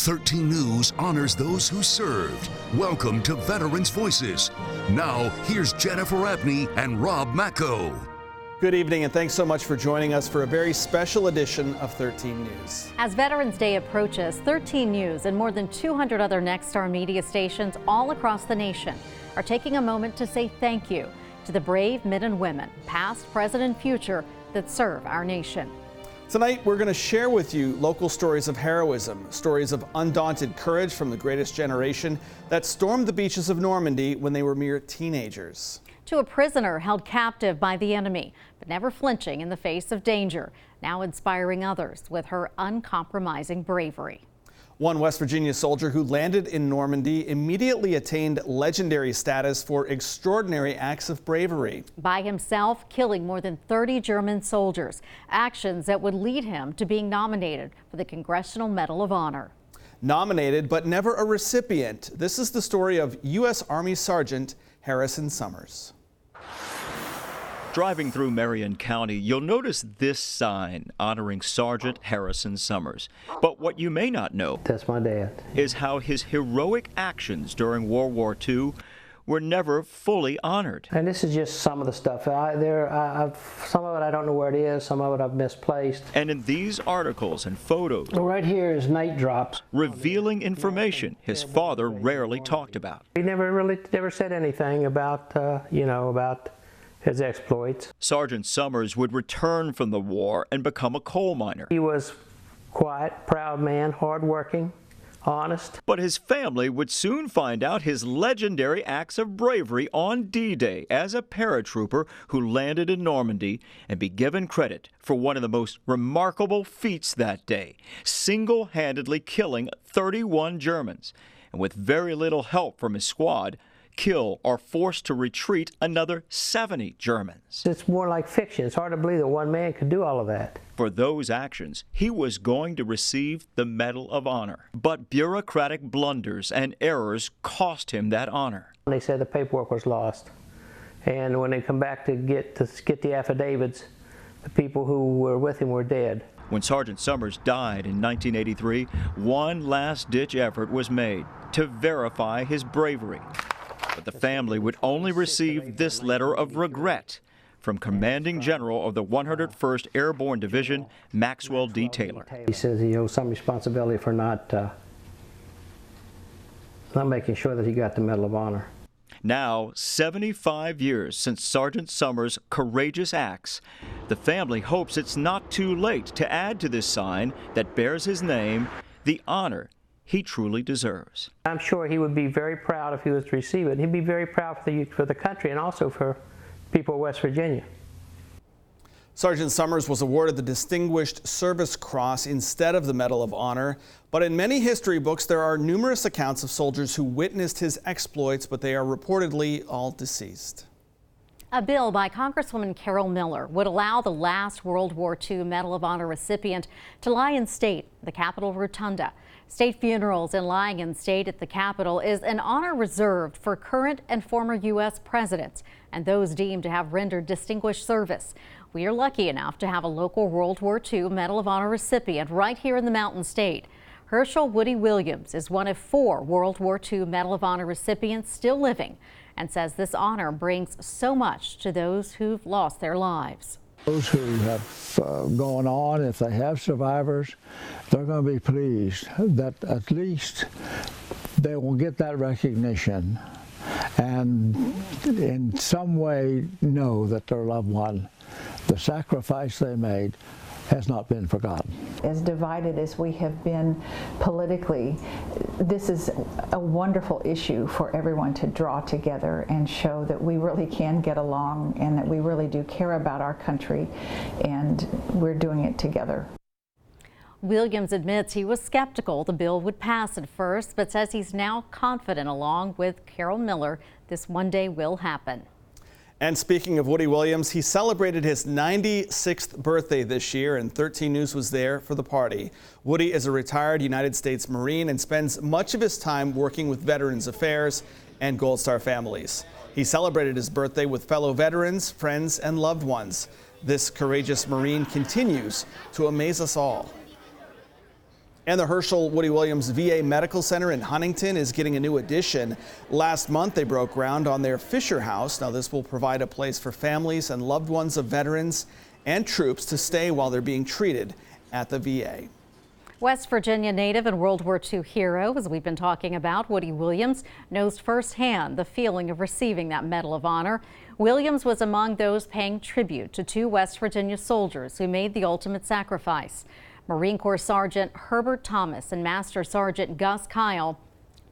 13 News honors those who served. Welcome to Veterans Voices. Now, here's Jennifer Abney and Rob Macco. Good evening, and thanks so much for joining us for a very special edition of 13 News. As Veterans Day approaches, 13 News and more than 200 other Nexstar media stations all across the nation are taking a moment to say thank you to the brave men and women, past, present, and future, that serve our nation. Tonight, we're going to share with you local stories of heroism, stories of undaunted courage from the greatest generation that stormed the beaches of Normandy when they were mere teenagers. To a prisoner held captive by the enemy, but never flinching in the face of danger, now inspiring others with her uncompromising bravery. One West Virginia soldier who landed in Normandy immediately attained legendary status for extraordinary acts of bravery. By himself, killing more than 30 German soldiers, actions that would lead him to being nominated for the Congressional Medal of Honor. Nominated, but never a recipient. This is the story of U.S. Army Sergeant Henderson Summers. Driving through Marion County, you'll notice this sign honoring Sergeant Henderson Summers. But what you may not know, that's my dad, is how his heroic actions during World War II were never fully honored. And this is just some of the stuff. Some of it I don't know where it is, some of it I've misplaced. And in these articles and photos, right here is night drops, revealing information his father rarely talked about. He never said anything about, about his exploits. Sergeant Summers would return from the war and become a coal miner. He was quiet, proud man, hardworking, honest. But his family would soon find out his legendary acts of bravery on D-Day as a paratrooper who landed in Normandy and be given credit for one of the most remarkable feats that day, single-handedly killing 31 Germans, and with very little help from his squad, kill or forced to retreat another 70 Germans. It's more like fiction. It's hard to believe that one man could do all of that. For those actions, he was going to receive the Medal of Honor. But bureaucratic blunders and errors cost him that honor. They said the paperwork was lost. And when they come back to get the affidavits, the people who were with him were dead. When Sergeant Summers died in 1983, one last-ditch effort was made to verify his bravery. But the family would only receive this letter of regret from Commanding General of the 101st Airborne Division, Maxwell D. Taylor. He says he owes some responsibility for not making sure that he got the Medal of Honor. Now, 75 years since Sergeant Summers' courageous acts, the family hopes it's not too late to add to this sign that bears his name the honor he truly deserves. I'm sure he would be very proud if he was to receive it. He'd be very proud for the country and also for people of West Virginia. Sergeant Summers was awarded the Distinguished Service Cross instead of the Medal of Honor, but in many history books there are numerous accounts of soldiers who witnessed his exploits, but they are reportedly all deceased. A bill by Congresswoman Carol Miller would allow the last World War II Medal of Honor recipient to lie in state at the Capitol Rotunda. State funerals and lying in state at the Capitol is an honor reserved for current and former U.S. presidents and those deemed to have rendered distinguished service. We are lucky enough to have a local World War II Medal of Honor recipient right here in the Mountain State. Herschel Woody Williams is one of 4 World War II Medal of Honor recipients still living and says this honor brings so much to those who've lost their lives. Those who have gone on, if they have survivors, they're going to be pleased that at least they will get that recognition and in some way know that their loved one, the sacrifice they made, has not been forgotten. As divided as we have been politically, this is a wonderful issue for everyone to draw together and show that we really can get along and that we really do care about our country, and we're doing it together. Williams admits he was skeptical the bill would pass at first, but says he's now confident, along with Carol Miller, this one day will happen. And speaking of Woody Williams, he celebrated his 96th birthday this year, and 13 News was there for the party. Woody is a retired United States Marine and spends much of his time working with Veterans Affairs and Gold Star families. He celebrated his birthday with fellow veterans, friends, and loved ones. This courageous Marine continues to amaze us all. And the Herschel Woody Williams VA Medical Center in Huntington is getting a new addition. Last month, they broke ground on their Fisher House. Now, this will provide a place for families and loved ones of veterans and troops to stay while they're being treated at the VA. West Virginia native and World War II hero, as we've been talking about, Woody Williams knows firsthand the feeling of receiving that Medal of Honor. Williams was among those paying tribute to 2 West Virginia soldiers who made the ultimate sacrifice. Marine Corps Sergeant Herbert Thomas and Master Sergeant Gus Kyle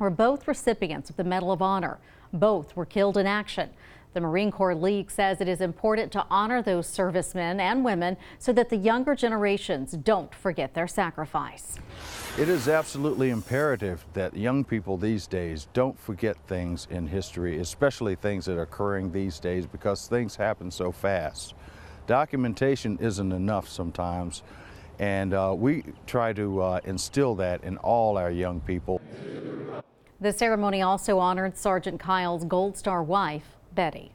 were both recipients of the Medal of Honor. Both were killed in action. The Marine Corps League says it is important to honor those servicemen and women so that the younger generations don't forget their sacrifice. It is absolutely imperative that young people these days don't forget things in history, especially things that are occurring these days, because things happen so fast. Documentation isn't enough sometimes, and we try to instill that in all our young people. The ceremony also honored Sergeant Kyle's Gold Star wife, Betty.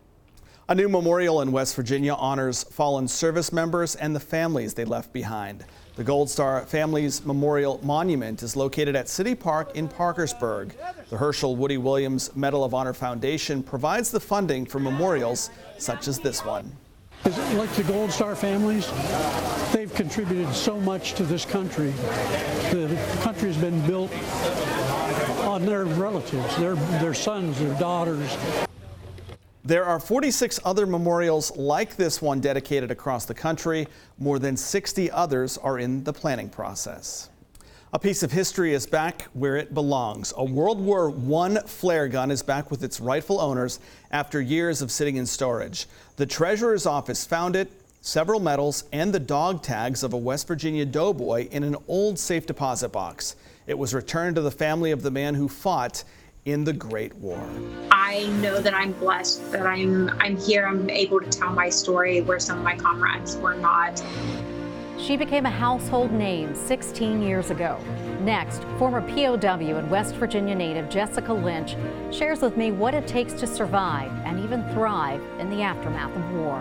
A new memorial in West Virginia honors fallen service members and the families they left behind. The Gold Star Families Memorial Monument is located at City Park in Parkersburg. The Herschel Woody Williams Medal of Honor Foundation provides the funding for memorials such as this one. Like the Gold Star families, they've contributed so much to this country. The country has been built on their relatives, their sons, their daughters. There are 46 other memorials like this one dedicated across the country. More than 60 others are in the planning process. A piece of history is back where it belongs. A World War I flare gun is back with its rightful owners after years of sitting in storage. The Treasurer's Office found it, several medals, and the dog tags of a West Virginia doughboy in an old safe deposit box. It was returned to the family of the man who fought in the Great War. I know that I'm blessed, that I'm here, I'm able to tell my story where some of my comrades were not. She became a household name 16 years ago. Next, former POW and West Virginia native Jessica Lynch shares with me what it takes to survive and even thrive in the aftermath of war.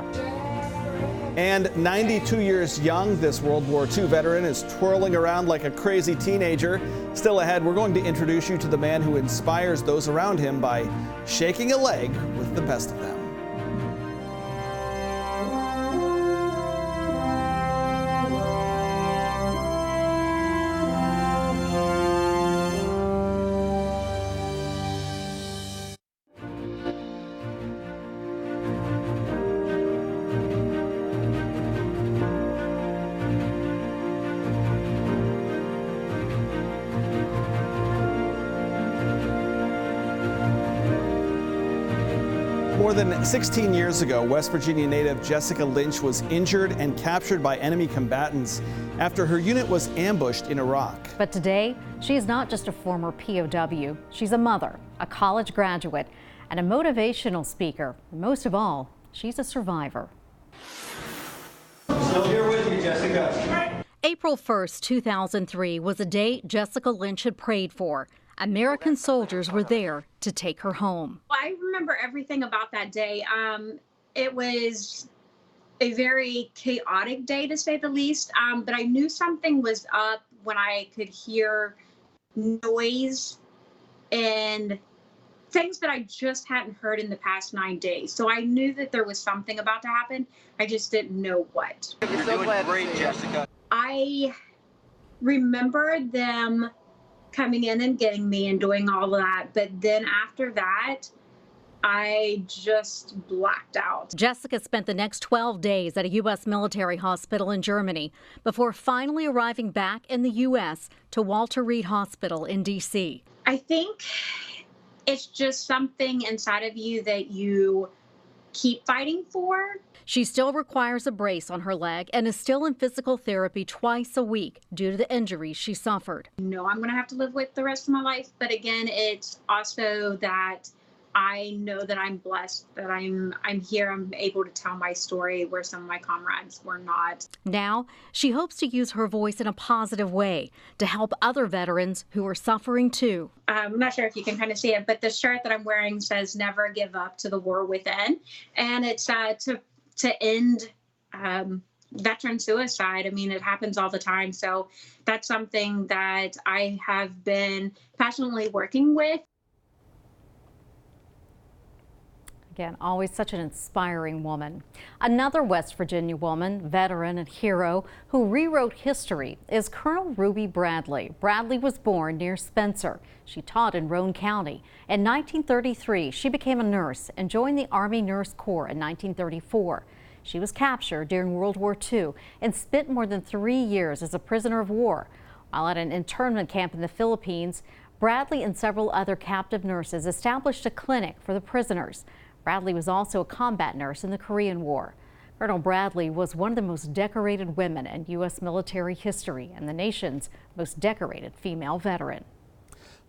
And 92 years young, this World War II veteran is twirling around like a crazy teenager. Still ahead, we're going to introduce you to the man who inspires those around him by shaking a leg with the best of them. More than 16 years ago, West Virginia native Jessica Lynch was injured and captured by enemy combatants after her unit was ambushed in Iraq. But today, she is not just a former POW. She's a mother, a college graduate, and a motivational speaker. Most of all, she's a survivor. Still here with you, Jessica. April 1st, 2003 was a day Jessica Lynch had prayed for. American soldiers were there to take her home. I remember everything about that day. It was a very chaotic day, to say the least, but I knew something was up when I could hear noise and things that I just hadn't heard in the past 9 days. So I knew that there was something about to happen. I just didn't know what. You're so doing great, Jessica. I remember them coming in and getting me and doing all that, but then after that, I just blacked out. Jessica spent the next 12 days at a U.S. military hospital in Germany before finally arriving back in the U.S. to Walter Reed Hospital in D.C. I think it's just something inside of you that you keep fighting for. She still requires a brace on her leg and is still in physical therapy twice a week due to the injuries she suffered. No, I'm going to have to live with the rest of my life. But again, it's also that I know that I'm blessed, that I'm here, I'm able to tell my story where some of my comrades were not. Now, she hopes to use her voice in a positive way to help other veterans who are suffering too. I'm not sure if you can kind of see it, but the shirt that I'm wearing says "Never give up to the war within," and it's to end veteran suicide. I mean, it happens all the time. So that's something that I have been passionately working with. Again, always such an inspiring woman. Another West Virginia woman, veteran and hero who rewrote history is Colonel Ruby Bradley. Bradley was born near Spencer. She taught in Roane County. In 1933, she became a nurse and joined the Army Nurse Corps in 1934. She was captured during World War II and spent more than 3 years as a prisoner of war. While at an internment camp in the Philippines, Bradley and several other captive nurses established a clinic for the prisoners. Bradley was also a combat nurse in the Korean War. Colonel Bradley was one of the most decorated women in U.S. military history and the nation's most decorated female veteran.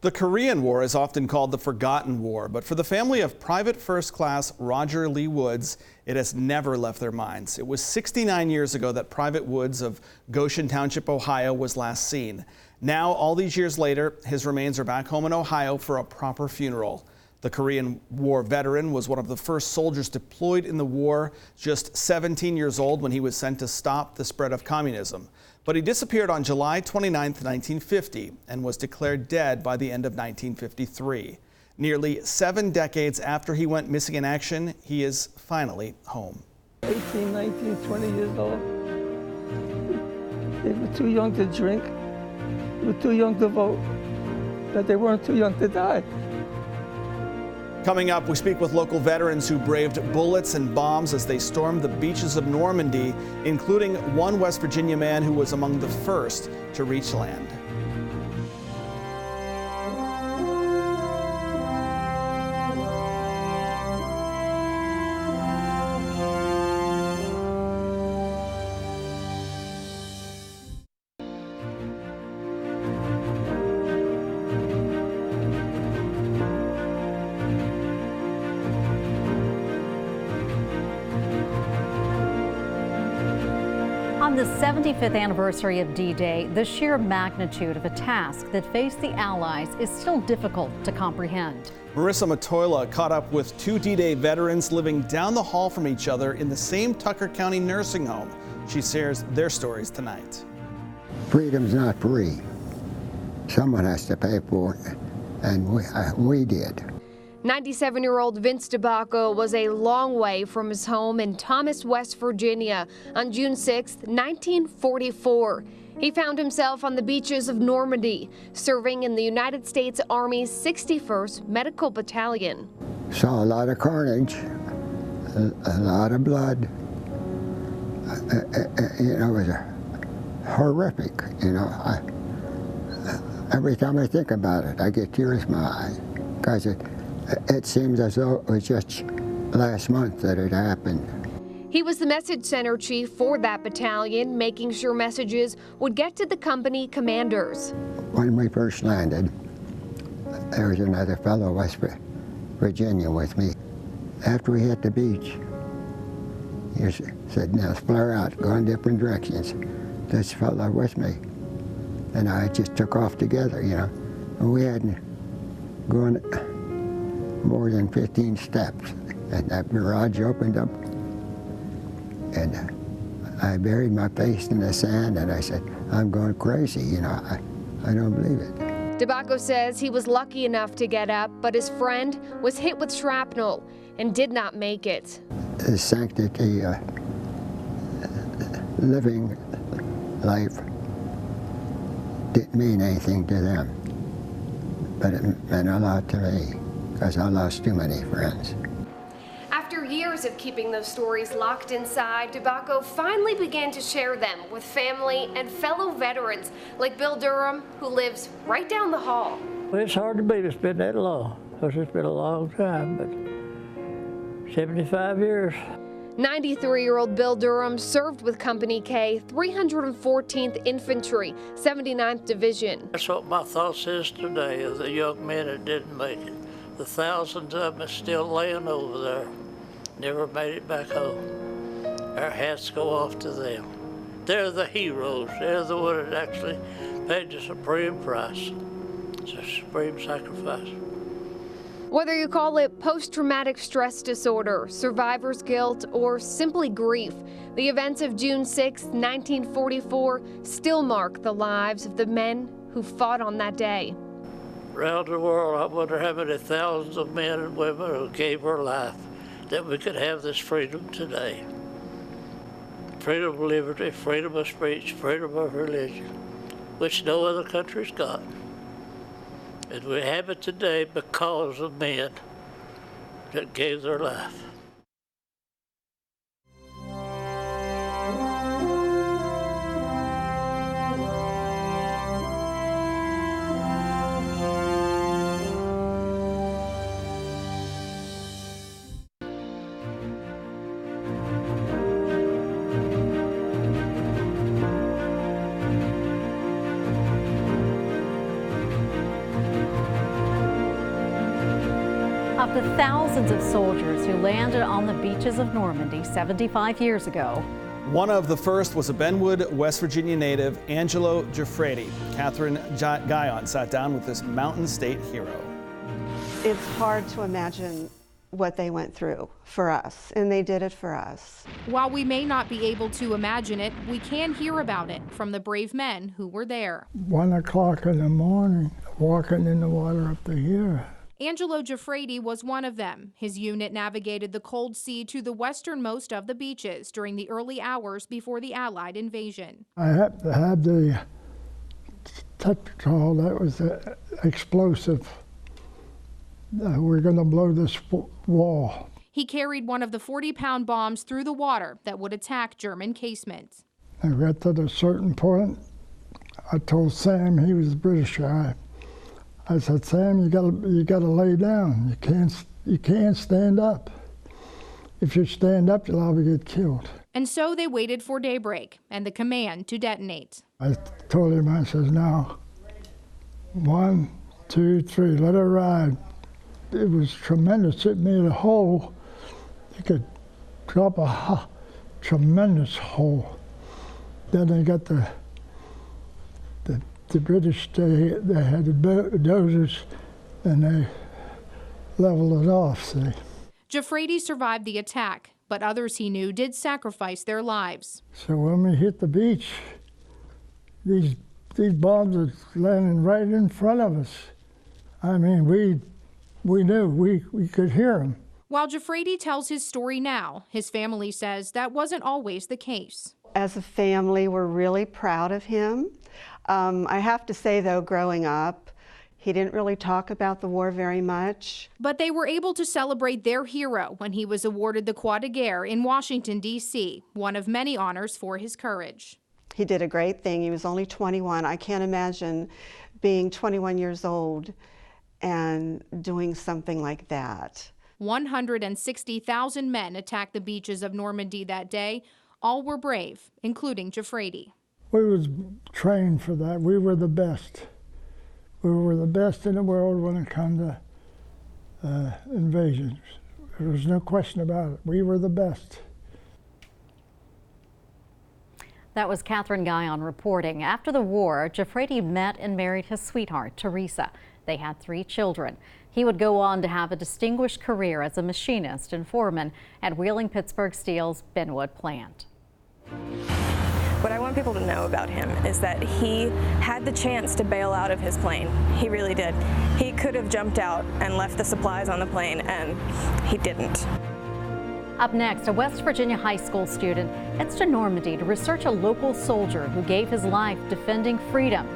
The Korean War is often called the Forgotten War, but for the family of Private First Class Roger Lee Woods, it has never left their minds. It was 69 years ago that Private Woods of Goshen Township, Ohio, was last seen. Now, all these years later, his remains are back home in Ohio for a proper funeral. The Korean War veteran was one of the first soldiers deployed in the war, just 17 years old when he was sent to stop the spread of communism. But he disappeared on July 29, 1950, and was declared dead by the end of 1953. Nearly 7 decades after he went missing in action, he is finally home. 18, 19, 20 years old. They were too young to drink. They were too young to vote. But they weren't too young to die. Coming up, we speak with local veterans who braved bullets and bombs as they stormed the beaches of Normandy, including one West Virginia man who was among the first to reach land. On the 75th anniversary of D-Day, the sheer magnitude of a task that faced the Allies is still difficult to comprehend. Marissa Matoila caught up with 2 D-Day veterans living down the hall from each other in the same Tucker County nursing home. She shares their stories tonight. Freedom's not free. Someone has to pay for it, and we did. 97-year-old Vince DeBaca was a long way from his home in Thomas, West Virginia on June 6, 1944. He found himself on the beaches of Normandy, serving in the United States Army's 61st Medical Battalion. Saw a lot of carnage, a lot of blood. You know, it was horrific. You know, every time I think about it, I get tears in my eyes, because it seems as though it was just last month that it happened. He was the message center chief for that battalion, making sure messages would get to the company commanders. When we first landed, there was another fellow, West Virginia, with me. After we hit the beach, he said, "Now flare out, go in different directions." This fellow with me, and I just took off together, you know. And we hadn't gone more than 15 steps, and that garage opened up, and I buried my face in the sand, and I said, "I'm going crazy, you know, I don't believe it." DeBaca says he was lucky enough to get up, but his friend was hit with shrapnel and did not make it. The sanctity, living life didn't mean anything to them, but it meant a lot to me, because I lost too many friends. After years of keeping those stories locked inside, DeBaca finally began to share them with family and fellow veterans like Bill Durham, who lives right down the hall. Well, it's hard to believe it's been that long, because it's been a long time, but 75 years. 93-year-old Bill Durham served with Company K, 314th Infantry, 79th Division. That's what my thoughts is today, of the young men that didn't make it. The thousands of them are still laying over there, never made it back home. Our hats go off to them. They're the heroes. They're the ones that actually paid the supreme price. It's a supreme sacrifice. Whether you call it post-traumatic stress disorder, survivor's guilt, or simply grief, the events of June 6, 1944 still mark the lives of the men who fought on that day. Around the world, I wonder how many thousands of men and women who gave their life that we could have this freedom today. Freedom of liberty, freedom of speech, freedom of religion, which no other country's got. And we have it today because of men that gave their life. Of the thousands of soldiers who landed on the beaches of Normandy 75 years ago. One of the first was a Benwood, West Virginia native, Angelo Giuffredi. Catherine Guyon sat down with this Mountain State hero. It's hard to imagine what they went through for us, and they did it for us. While we may not be able to imagine it, we can hear about it from the brave men who were there. 1 o'clock in the morning, walking in the water up to here. Angelo Giuffredi was one of them. His unit navigated the cold sea to the westernmost of the beaches during the early hours before the Allied invasion. I had to have the Tetratrol, that was the explosive. We're going to blow this wall. He carried one of the 40-pound bombs through the water that would attack German casemates. I got to a certain point. I told Sam, he was a British guy. I said, Sam, you gotta lay down. You can't stand up. If you stand up, you'll probably get killed. And so they waited for daybreak and the command to detonate. I told him, I says, now, 1, 2, 3, let it ride. It was tremendous. It made a hole. You could drop a tremendous hole. Then they got the British, they had the dozers, and they leveled it off, see. Giuffredi survived the attack, but others he knew did sacrifice their lives. So when we hit the beach, these bombs were landing right in front of us. I mean, we knew, we could hear them. While Giuffredi tells his story now, his family says that wasn't always the case. As a family, we're really proud of him. I have to say, though, growing up, he didn't really talk about the war very much. But they were able to celebrate their hero when he was awarded the Croix de Guerre in Washington, D.C., one of many honors for his courage. He did a great thing. He was only 21. I can't imagine being 21 years old and doing something like that. 160,000 men attacked the beaches of Normandy that day. All were brave, including Giuffredi. We was trained for that. We were the best. We were the best in the world when it came to invasions. There was no question about it. We were the best. That was Catherine Guyon reporting. After the war, Giuffredi met and married his sweetheart, Teresa. They had 3 children. He would go on to have a distinguished career as a machinist and foreman at Wheeling Pittsburgh Steel's Benwood plant. What I want people to know about him is that he had the chance to bail out of his plane. He really did. He could have jumped out and left the supplies on the plane, and he didn't. Up next, a West Virginia high school student heads to Normandy to research a local soldier who gave his life defending freedom.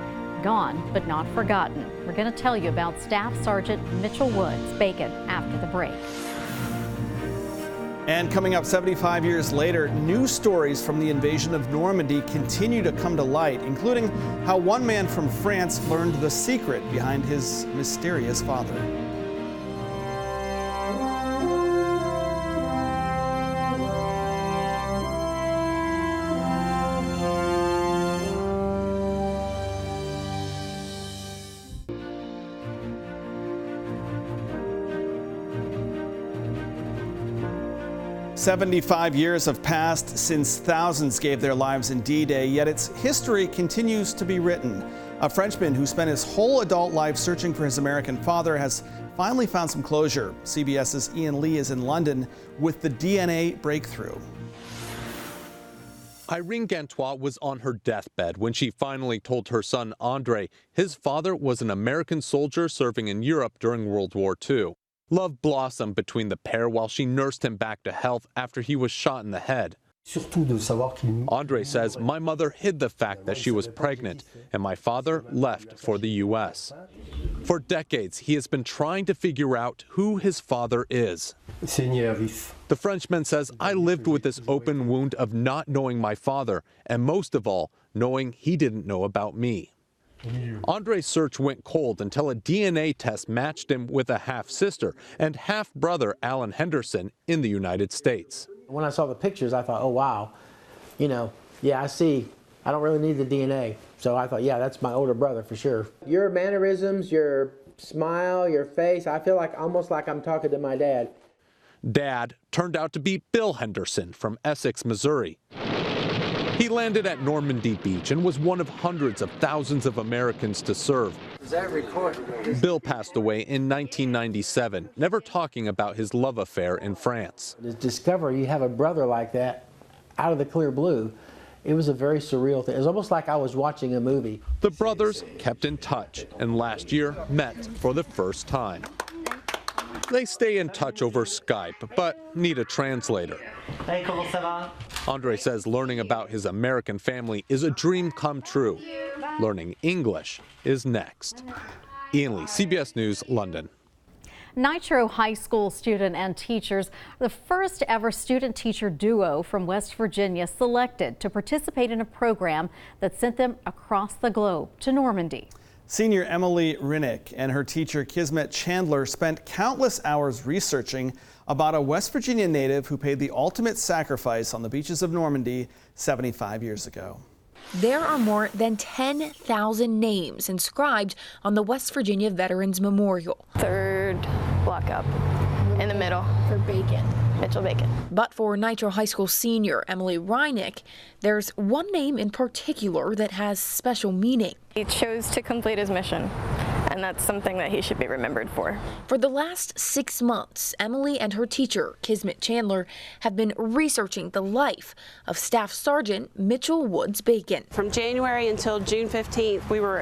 Gone, but not forgotten. We're going to tell you about Staff Sergeant Mitchell Woods, Bacon, after the break. And coming up 75 years later, new stories from the invasion of Normandy continue to come to light, including how one man from France learned the secret behind his mysterious father. "75 years have passed since thousands gave their lives in D-Day, yet its history continues to be written. A Frenchman who spent his whole adult life searching for his American father has finally found some closure. CBS's Ian Lee is in London with the DNA breakthrough. Irene Gantois was on her deathbed when she finally told her son Andre his father was an American soldier serving in Europe during World War II. Love blossomed between the pair while she nursed him back to health after he was shot in the head. Andre says, "My mother hid the fact that she was pregnant, and my father left for the U.S. For decades, he has been trying to figure out who his father is. The Frenchman says, "I lived with this open wound of not knowing my father, and most of all, knowing he didn't know about me." Andre's search went cold until a DNA test matched him with a half-sister and half-brother Alan Henderson in the United States. When I saw the pictures, I thought, oh, wow, yeah, I see. I don't really need the DNA. So I thought, yeah, that's my older brother for sure. Your mannerisms, your smile, your face, I feel like almost like I'm talking to my dad. Dad turned out to be Bill Henderson from Essex, Missouri. He landed at Normandy Beach and was one of hundreds of thousands of Americans to serve. Is that recorded? Bill passed away in 1997, never talking about his love affair in France. To discover you have a brother like that out of the clear blue, it was a very surreal thing. It was almost like I was watching a movie. The brothers kept in touch and last year met for the first time. They stay in touch over Skype, but need a translator. Andre says learning about his American family is a dream come true. Learning English is next. Ian Lee, CBS News, London. Nitro High School student and teachers are the first ever student-teacher duo from West Virginia selected to participate in a program that sent them across the globe to Normandy. Senior Emily Rinnick and her teacher Kismet Chandler spent countless hours researching about a West Virginia native who paid the ultimate sacrifice on the beaches of Normandy 75 years ago. There are more than 10,000 names inscribed on the West Virginia Veterans Memorial. Third block up in the middle. For Bacon. Mitchell Bacon. But for Nitro High School senior Emily Rinnick, there's one name in particular that has special meaning. He chose to complete his mission, and that's something that he should be remembered for. For the last 6 months, Emily and her teacher, Kismet Chandler, have been researching the life of Staff Sergeant Mitchell Woods Bacon. From January until June 15th, we were